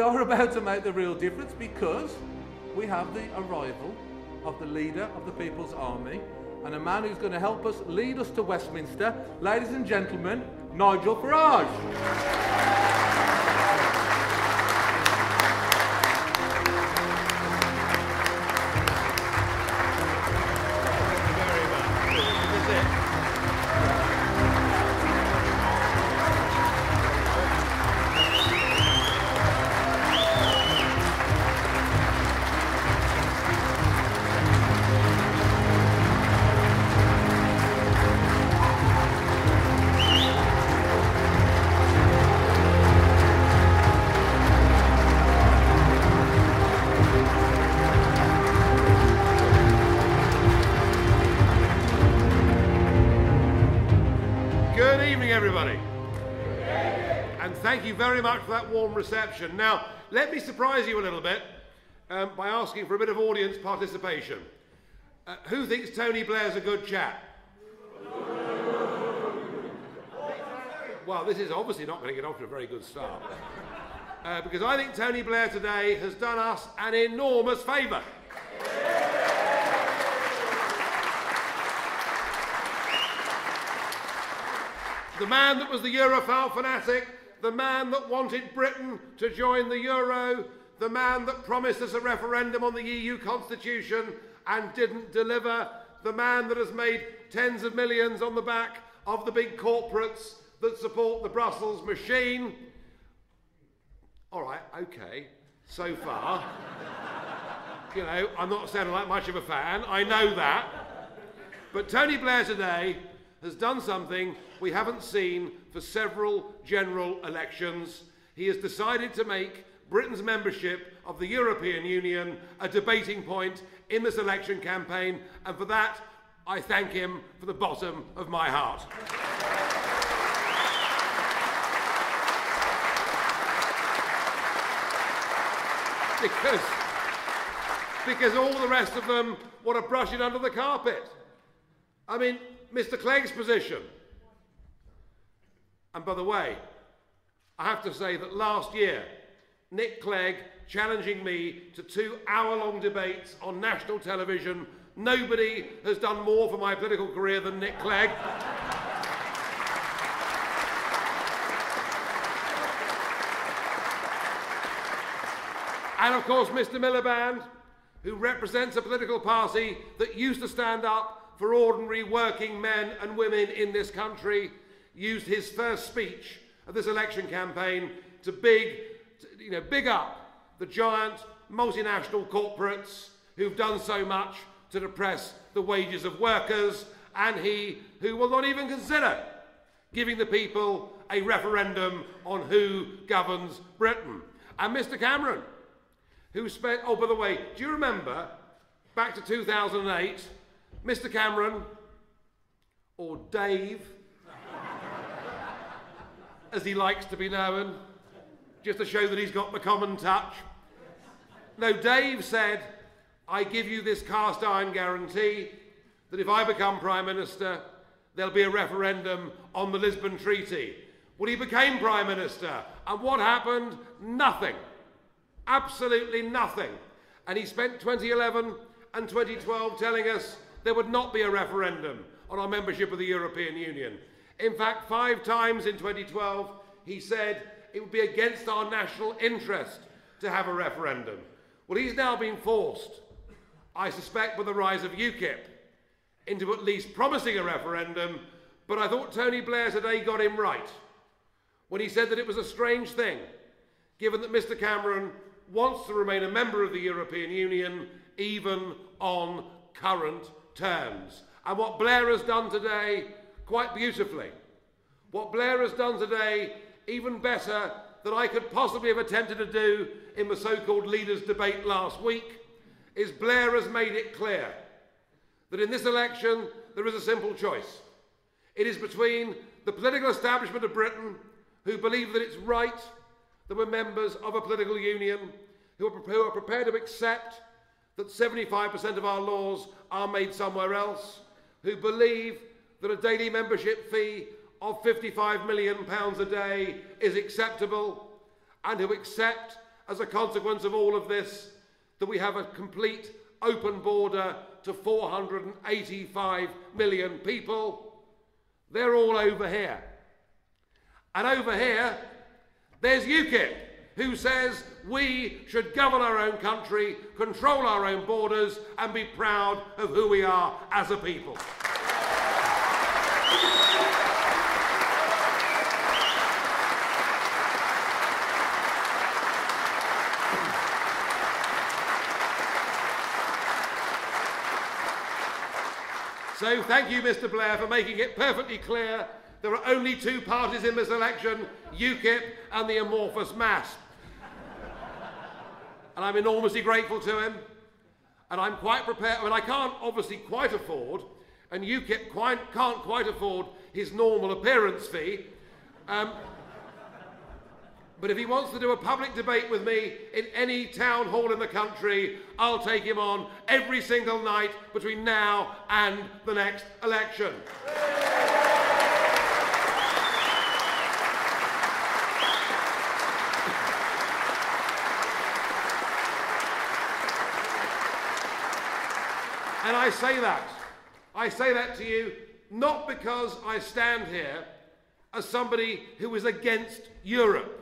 are about to make the real difference because we have the arrival of the leader of the People's Army and a man who's going to help us lead us to Westminster. Ladies and gentlemen, Nigel Farage. Everybody. And thank you very much for that warm reception. Now, let me surprise you a little bit by asking for a bit of audience participation. Who thinks Tony Blair's a good chap? Well, this is obviously not going to get off to a very good start. Because I think Tony Blair today has done us an enormous favour. The man that was the Europhile fanatic, the man that wanted Britain to join the Euro, the man that promised us a referendum on the EU Constitution and didn't deliver, the man that has made tens of millions on the back of the big corporates that support the Brussels machine. All right, okay, so far. You know, I'm not sounding like much of a fan, I know that. But Tony Blair today has done something we haven't seen for several general elections. He has decided to make Britain's membership of the European Union a debating point in this election campaign, and for that, I thank him from the bottom of my heart. Because all the rest of them want to brush it under the carpet. I mean, Mr. Clegg's position. And by the way, I have to say that last year, Nick Clegg challenging me to 2-hour-long debates on national television. Nobody has done more for my political career than Nick Clegg. And of course, Mr. Miliband, who represents a political party that used to stand up for ordinary working men and women in this country, used his first speech of this election campaign to big up the giant multinational corporates who've done so much to depress the wages of workers, and who will not even consider giving the people a referendum on who governs Britain. And Mr. Cameron, who spent, oh, by the way, do you remember back to 2008, Mr. Cameron, or Dave, as he likes to be known, just to show that he's got the common touch. No, Dave said, I give you this cast iron guarantee that if I become Prime Minister, there'll be a referendum on the Lisbon Treaty. Well, he became Prime Minister, and what happened? Nothing. Absolutely nothing. And he spent 2011 and 2012 telling us there would not be a referendum on our membership of the European Union. In fact, 5 times in 2012, he said it would be against our national interest to have a referendum. Well, he's now been forced, I suspect with the rise of UKIP, into at least promising a referendum, but I thought Tony Blair today got him right when he said that it was a strange thing, given that Mr. Cameron wants to remain a member of the European Union, even on current terms. And what Blair has done today, quite beautifully, what Blair has done today, even better than I could possibly have attempted to do in the so-called leaders' debate last week, is Blair has made it clear that in this election there is a simple choice. It is between the political establishment of Britain, who believe that it's right that we're members of a political union, who are prepared to accept that 75% of our laws are made somewhere else, who believe that a daily membership fee of £55 million a day is acceptable, and who accept as a consequence of all of this, that we have a complete open border to 485 million people. They're all over here. And over here, there's UKIP, who says we should govern our own country, control our own borders, and be proud of who we are as a people. So thank you, Mr. Blair, for making it perfectly clear there are only two parties in this election, UKIP and the amorphous mass. And I'm enormously grateful to him. And I'm quite prepared. I mean, I can't obviously quite afford, and UKIP can't quite afford his normal appearance fee. But if he wants to do a public debate with me in any town hall in the country, I'll take him on every single night between now and the next election. And I say that to you not because I stand here as somebody who is against Europe.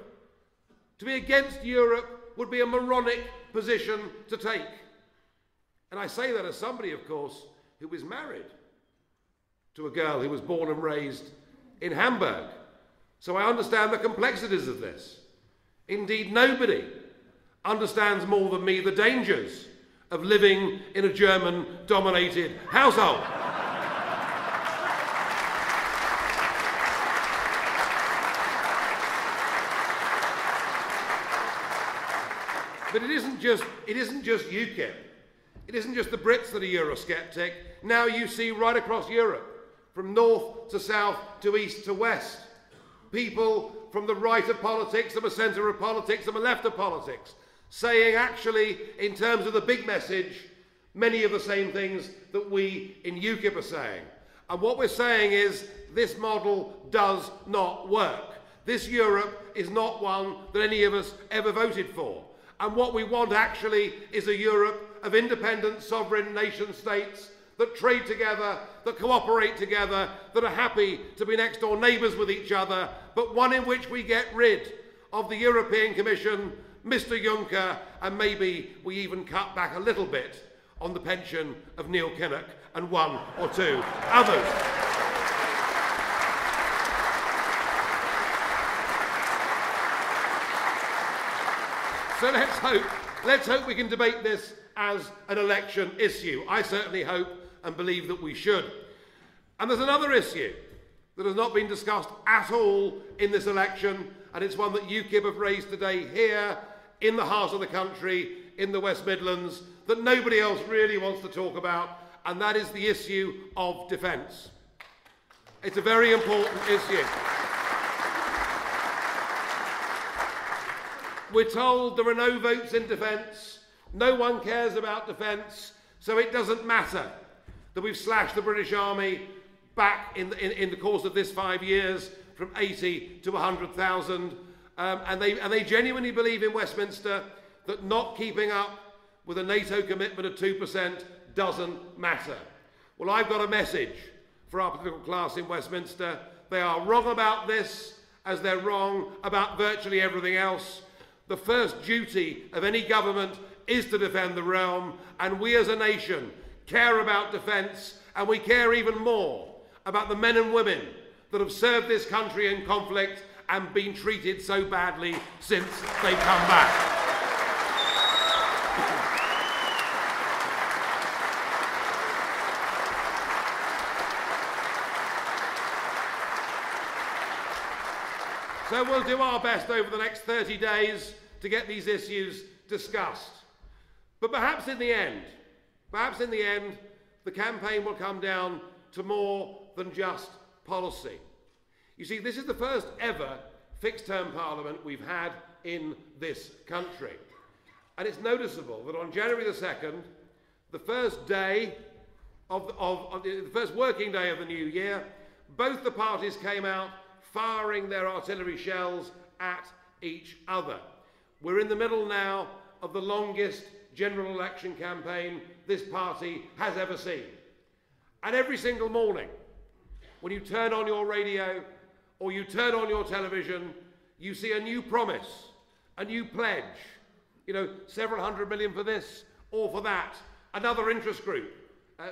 To be against Europe would be a moronic position to take. And I say that as somebody, of course, who is married to a girl who was born and raised in Hamburg. So I understand the complexities of this. Indeed, nobody understands more than me the dangers of living in a German-dominated household. But it isn't just UKIP. It isn't just the Brits that are Eurosceptic. Now you see right across Europe, from north to south to east to west, people from the right of politics, from the centre of politics, from the left of politics, saying actually, in terms of the big message, many of the same things that we in UKIP are saying. And what we're saying is this model does not work. This Europe is not one that any of us ever voted for. And what we want actually is a Europe of independent sovereign nation states that trade together, that cooperate together, that are happy to be next door neighbours with each other, but one in which we get rid of the European Commission, Mr. Juncker, and maybe we even cut back a little bit on the pension of Neil Kinnock and one or two others. So let's hope we can debate this as an election issue. I certainly hope and believe that we should. And there's another issue that has not been discussed at all in this election, and it's one that UKIP have raised today here in the heart of the country, in the West Midlands, that nobody else really wants to talk about, and that is the issue of defence. It's a very important issue. We're told there are no votes in defence, no one cares about defence, so it doesn't matter that we've slashed the British Army back in the course of this 5 years from 80 to 100,000, and they genuinely believe in Westminster that not keeping up with a NATO commitment of 2% doesn't matter. Well, I've got a message for our political class in Westminster. They are wrong about this, as they're wrong about virtually everything else. The first duty of any government is to defend the realm, and we as a nation care about defence, and we care even more about the men and women that have served this country in conflict and been treated so badly since they come back. So we'll do our best over the next 30 days to get these issues discussed. But perhaps in the end, the campaign will come down to more than just policy. You see, this is the first ever fixed-term parliament we've had in this country. And it's noticeable that on January the 2nd, the first day the first working day of the new year, both the parties came out firing their artillery shells at each other. We're in the middle now of the longest general election campaign this party has ever seen. And every single morning, when you turn on your radio or you turn on your television, you see a new promise, a new pledge. You know, several hundred million for this or for that. Another interest group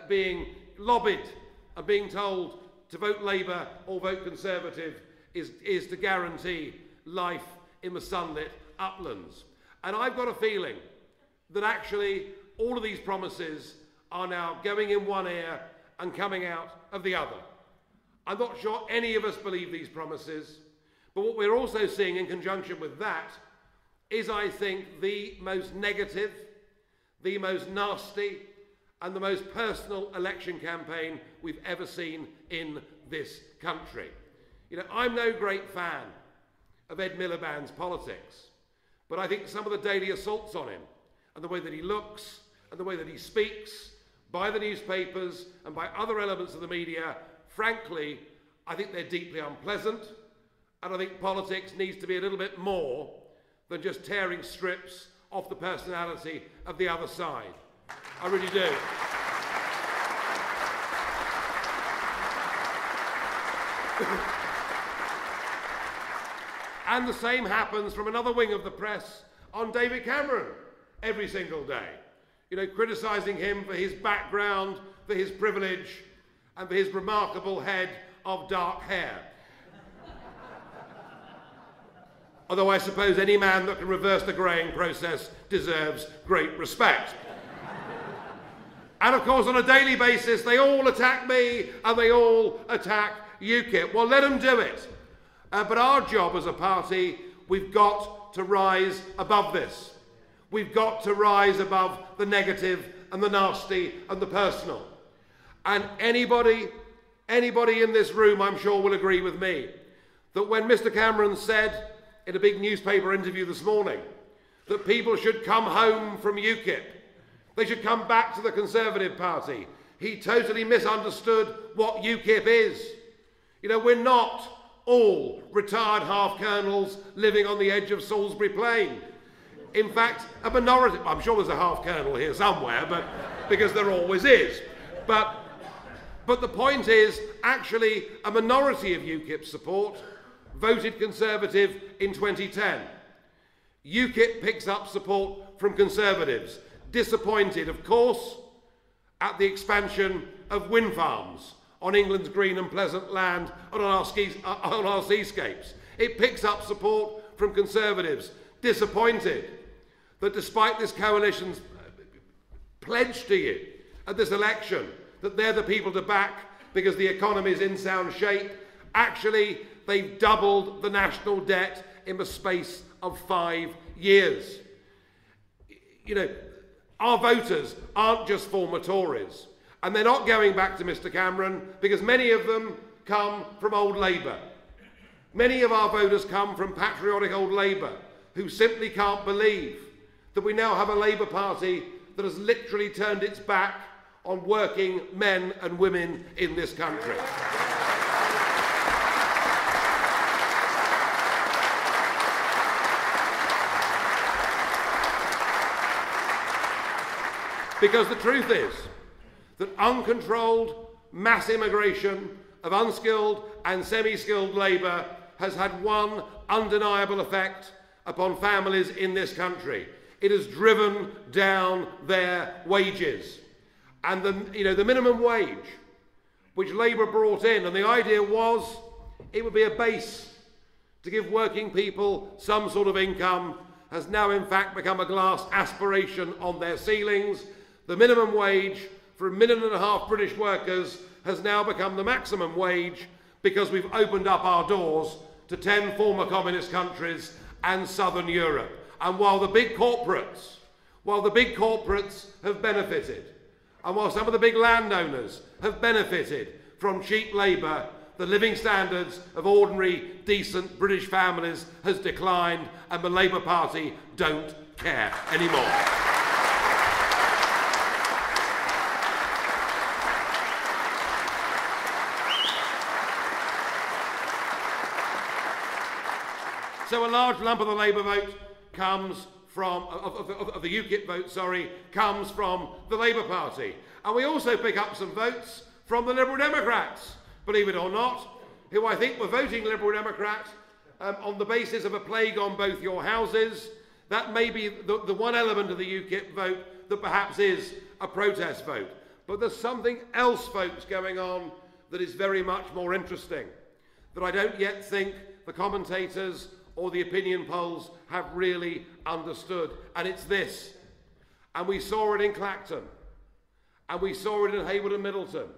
being lobbied and being told to vote Labour or vote Conservative is to guarantee life in the sunlit uplands. And I've got a feeling that actually all of these promises are now going in one ear and coming out of the other. I'm not sure any of us believe these promises, but what we're also seeing in conjunction with that is, I think, the most negative, the most nasty, and the most personal election campaign we've ever seen in this country. You know, I'm no great fan of Ed Miliband's politics, but I think some of the daily assaults on him and the way that he looks and the way that he speaks by the newspapers and by other elements of the media, frankly, I think they're deeply unpleasant, and I think politics needs to be a little bit more than just tearing strips off the personality of the other side. I really do. And the same happens from another wing of the press on David Cameron every single day. You know, criticising him for his background, for his privilege, and for his remarkable head of dark hair. Although I suppose any man that can reverse the greying process deserves great respect. And of course, on a daily basis, they all attack me and they all attack UKIP. Well, let them do it. But our job as a party, we've got to rise above this. We've got to rise above the negative and the nasty and the personal. And anybody in this room, I'm sure, will agree with me that when Mr. Cameron said in a big newspaper interview this morning that people should come home from UKIP, they should come back to the Conservative Party, he totally misunderstood what UKIP is. You know, we're not all retired half-colonels living on the edge of Salisbury Plain. In fact, a minority, I'm sure there's a half-colonel here somewhere, but because there always is. But the point is, actually, a minority of UKIP support voted Conservative in 2010. UKIP picks up support from Conservatives, disappointed, of course, at the expansion of wind farms on England's green and pleasant land and on our seascapes. It picks up support from Conservatives, disappointed that despite this coalition's pledge to you at this election, that they're the people to back because the economy is in sound shape, actually they've doubled the national debt in the space of 5 years. You know, our voters aren't just former Tories. And they're not going back to Mr. Cameron because many of them come from old Labour. Many of our voters come from patriotic old Labour who simply can't believe that we now have a Labour Party that has literally turned its back on working men and women in this country. Because the truth is that uncontrolled mass immigration of unskilled and semi-skilled labour has had one undeniable effect upon families in this country. It has driven down their wages. And the minimum wage, which Labour brought in, and the idea was it would be a base to give working people some sort of income, has now in fact become a glass aspiration on their ceilings. The minimum wage for 1.5 million British workers has now become the maximum wage because we've opened up our doors to 10 former communist countries and southern Europe. And while the big corporates have benefited, and while some of the big landowners have benefited from cheap labour, the living standards of ordinary, decent British families has declined, and the Labour Party don't care anymore. So a large lump of the Labour vote comes from, of the UKIP vote, sorry, comes from the Labour Party. And we also pick up some votes from the Liberal Democrats, believe it or not, who I think were voting Liberal Democrat on the basis of a plague on both your houses. That may be the one element of the UKIP vote that perhaps is a protest vote. But there's something else, folks, going on that is very much more interesting, that I don't yet think the commentators or the opinion polls have really understood. And it's this. And we saw it in Clacton. And we saw it in Haywood and Middleton.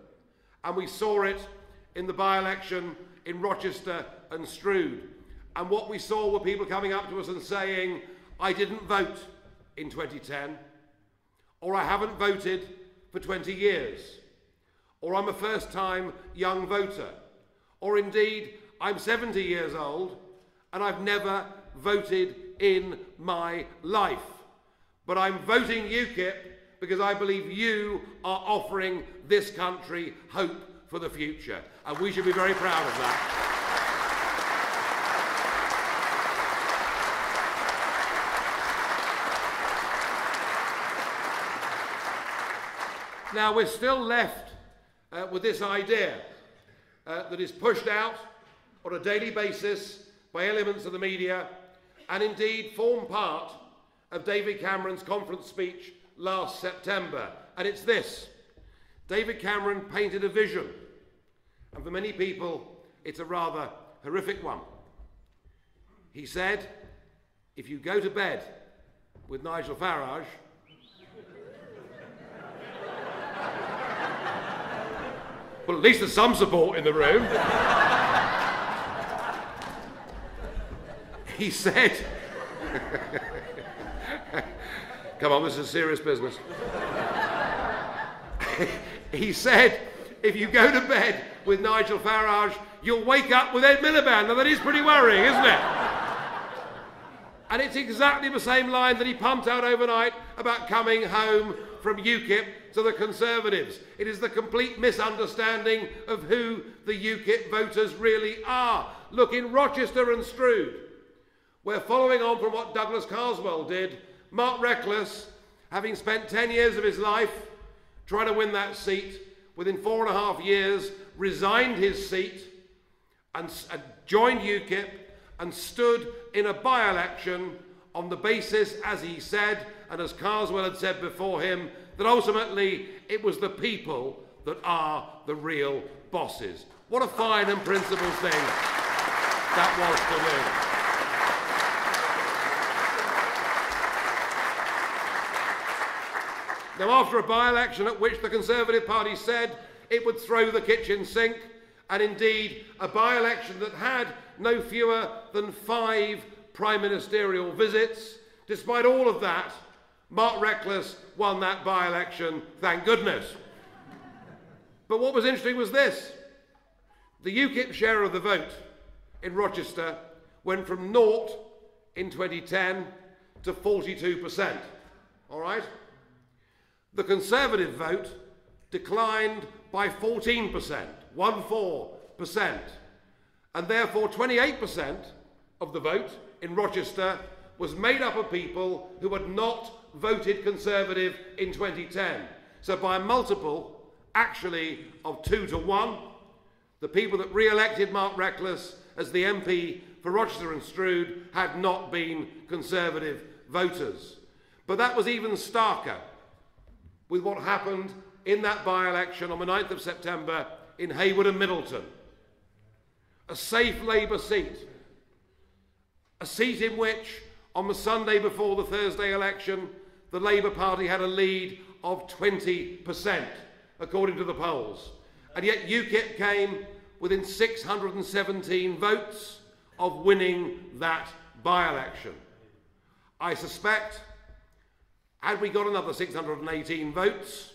And we saw it in the by-election in Rochester and Stroud. And what we saw were people coming up to us and saying, I didn't vote in 2010, or I haven't voted for 20 years, or I'm a first-time young voter, or indeed, I'm 70 years old and I've never voted in my life. But I'm voting UKIP because I believe you are offering this country hope for the future. And we should be very proud of that. Now, we're still left with this idea that is pushed out on a daily basis by elements of the media and indeed form part of David Cameron's conference speech last September. And it's this. David Cameron painted a vision, and for many people it's a rather horrific one. He said, if you go to bed with Nigel Farage, well, at least there's some support in the room. He said, come on, this is serious business. He said, if you go to bed with Nigel Farage, you'll wake up with Ed Miliband. Now that is pretty worrying, isn't it? And it's exactly the same line that he pumped out overnight about coming home from UKIP to the Conservatives. It is the complete misunderstanding of who the UKIP voters really are. Look, in Rochester and Stroud, where following on from what Douglas Carswell did, Mark Reckless, having spent 10 years of his life trying to win that seat, within 4.5 years resigned his seat and joined UKIP and stood in a by-election on the basis, as he said, and as Carswell had said before him, that ultimately it was the people that are the real bosses. What a fine and principled thing that was to do. Now, after a by-election at which the Conservative Party said it would throw the kitchen sink, and indeed a by-election that had no fewer than 5 prime ministerial visits, despite all of that, Mark Reckless won that by-election, thank goodness. But what was interesting was this. The UKIP share of the vote in Rochester went from 0 in 2010 to 42%. All right? The Conservative vote declined by 14%, 14%, and therefore 28% of the vote in Rochester was made up of people who had not voted Conservative in 2010. So by a multiple, actually, of 2 to 1, the people that re-elected Mark Reckless as the MP for Rochester and Stroud had not been Conservative voters. But that was even starker with what happened in that by-election on the 9th of September in Haywood and Middleton. A safe Labour seat. A seat in which, on the Sunday before the Thursday election, the Labour Party had a lead of 20%, according to the polls. And yet UKIP came within 617 votes of winning that by-election. I suspect, had we got another 618 votes,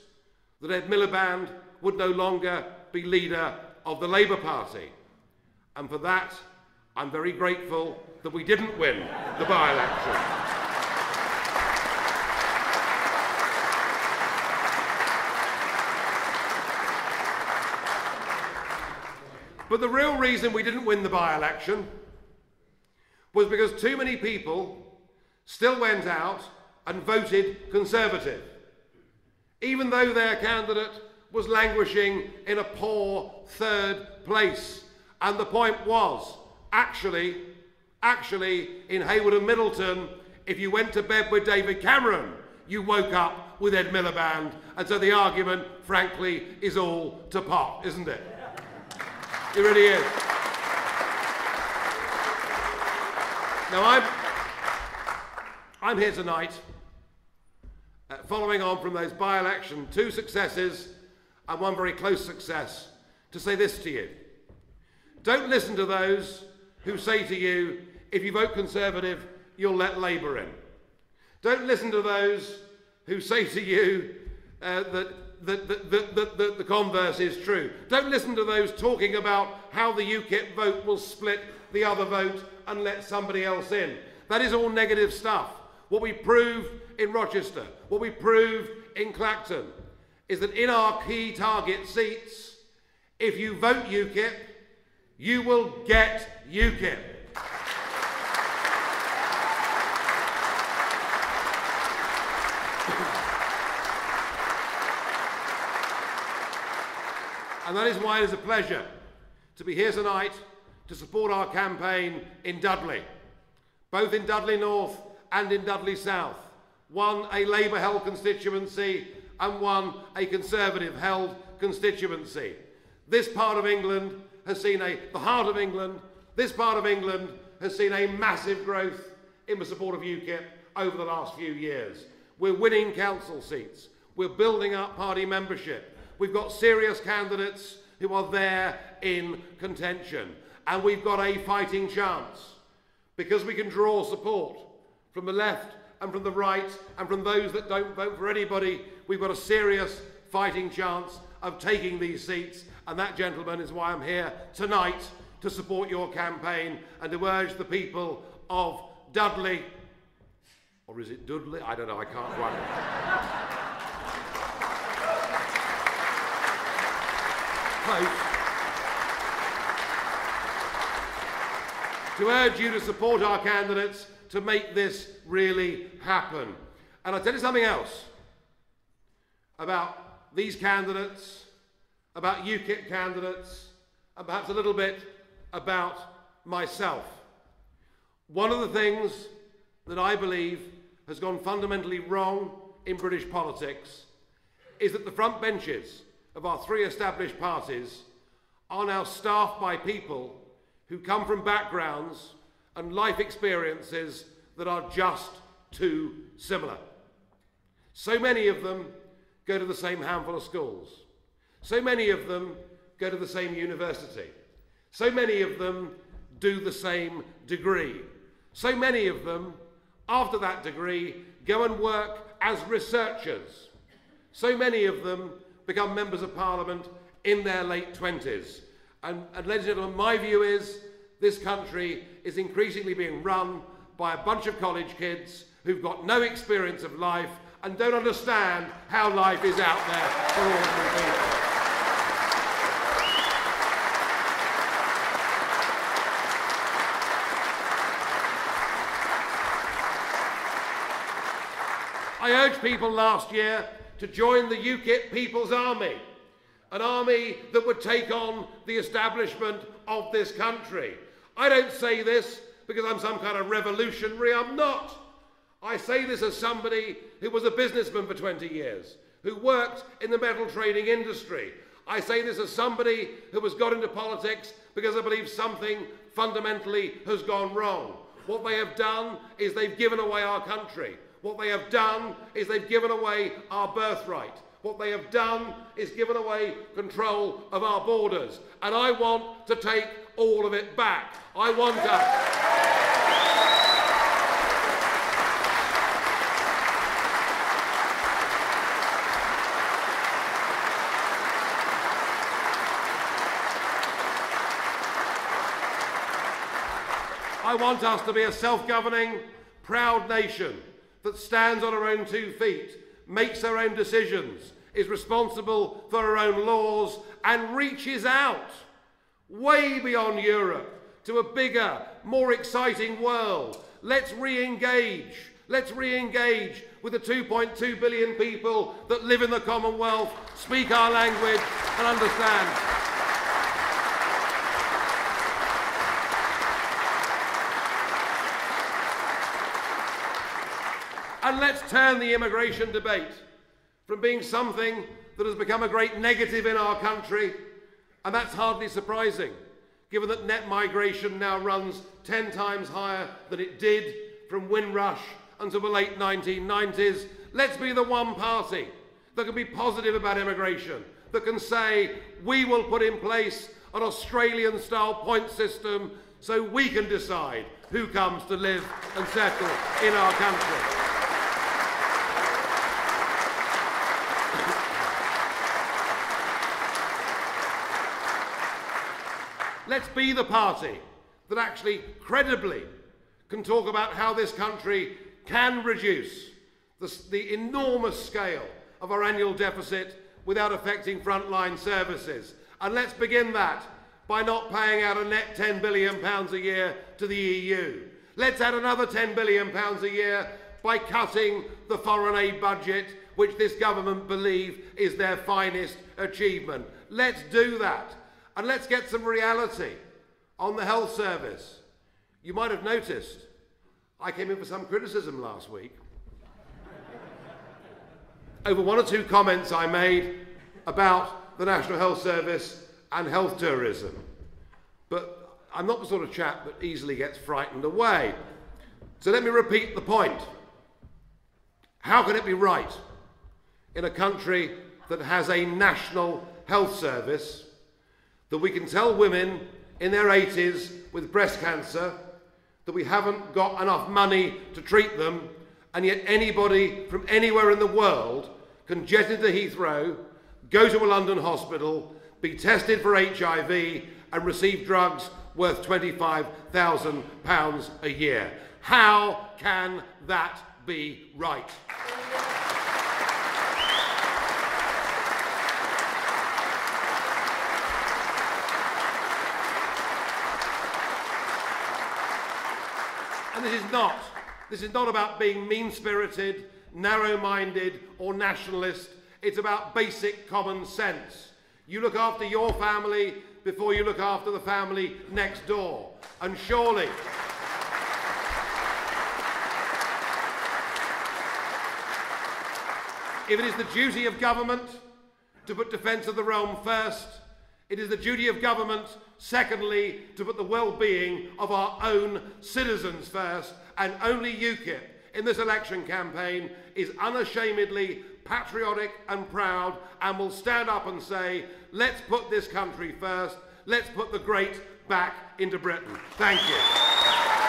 that Ed Miliband would no longer be leader of the Labour Party. And for that, I'm very grateful that we didn't win the by-election. But the real reason we didn't win the by-election was because too many people still went out and voted Conservative, even though their candidate was languishing in a poor third place. And the point was, actually, in Haywood and Middleton, if you went to bed with David Cameron, you woke up with Ed Miliband. And so the argument, frankly, is all to pot, isn't it? It really is. Now, I'm here tonight, following on from those by-election, 2 successes and 1 very close success, to say this to you. Don't listen to those who say to you, if you vote Conservative, you'll let Labour in. Don't listen to those who say to you that the converse is true. Don't listen to those talking about how the UKIP vote will split the other vote and let somebody else in. That is all negative stuff. What we proved in Rochester, what we proved in Clacton, is that in our key target seats, if you vote UKIP, you will get UKIP. And that is why it is a pleasure to be here tonight to support our campaign in Dudley, both in Dudley North and in Dudley South. One a Labour-held constituency and one a Conservative-held constituency. This part of England has seen the heart of England, this part of England has seen a massive growth in the support of UKIP over the last few years. We're winning council seats. We're building up party membership. We've got serious candidates who are there in contention. And we've got a fighting chance, because we can draw support from the left and from the right and from those that don't vote for anybody. We've got a serious fighting chance of taking these seats. And that, gentlemen, is why I'm here tonight to support your campaign and to urge the people of Dudley, or is it Dudley? I don't know, I can't quite. Close. To urge you to support our candidates to make this really happen. And I'll tell you something else about these candidates, about UKIP candidates, and perhaps a little bit about myself. One of the things that I believe has gone fundamentally wrong in British politics is that the front benches of our 3 established parties are now staffed by people who come from backgrounds and life experiences that are just too similar. So many of them go to the same handful of schools. So many of them go to the same university. So many of them do the same degree. So many of them, after that degree, go and work as researchers. So many of them become members of Parliament in their late 20s. And ladies and gentlemen, my view is this country is increasingly being run by a bunch of college kids who've got no experience of life and don't understand how life is out there for ordinary people. I urged people last year to join the UKIP People's Army, an army that would take on the establishment of this country. I don't say this because I'm some kind of revolutionary, I'm not. I say this as somebody who was a businessman for 20 years, who worked in the metal trading industry. I say this as somebody who has got into politics because I believe something fundamentally has gone wrong. What they have done is they've given away our country. What they have done is they've given away our birthright. What they have done is given away control of our borders. And I want to take all of it back. I want us to be a self-governing, proud nation that stands on her own 2 feet, makes her own decisions, is responsible for her own laws, and reaches out way beyond Europe to a bigger, more exciting world. Let's re-engage Let's re-engage with the 2.2 billion people that live in the Commonwealth, speak our language and understand. And let's turn the immigration debate from being something that has become a great negative in our country, and that's hardly surprising, given that net migration now runs 10 times higher than it did from Windrush until the late 1990s. Let's be the one party that can be positive about immigration, that can say, we will put in place an Australian-style point system so we can decide who comes to live and settle in our country. Let's be the party that actually credibly can talk about how this country can reduce the enormous scale of our annual deficit without affecting frontline services. And let's begin that by not paying out a net £10 billion a year to the EU. Let's add another £10 billion a year by cutting the foreign aid budget, which this government believe is their finest achievement. Let's do that. And let's get some reality on the health service. You might have noticed I came in for some criticism last week over one or two comments I made about the National Health Service and health tourism. But I'm not the sort of chap that easily gets frightened away. So let me repeat the point. How can it be right in a country that has a National Health Service that we can tell women in their 80s with breast cancer that we haven't got enough money to treat them, and yet anybody from anywhere in the world can jet into Heathrow, go to a London hospital, be tested for HIV and receive drugs worth £25,000 a year. How can that be right? And this is not about being mean-spirited, narrow-minded or nationalist. It's about basic common sense. You look after your family before you look after the family next door. And surely, if it is the duty of government to put defence of the realm first, it is the duty of government, secondly, to put the well-being of our own citizens first, and only UKIP in this election campaign is unashamedly patriotic and proud and will stand up and say, let's put this country first, let's put the great back into Britain. Thank you.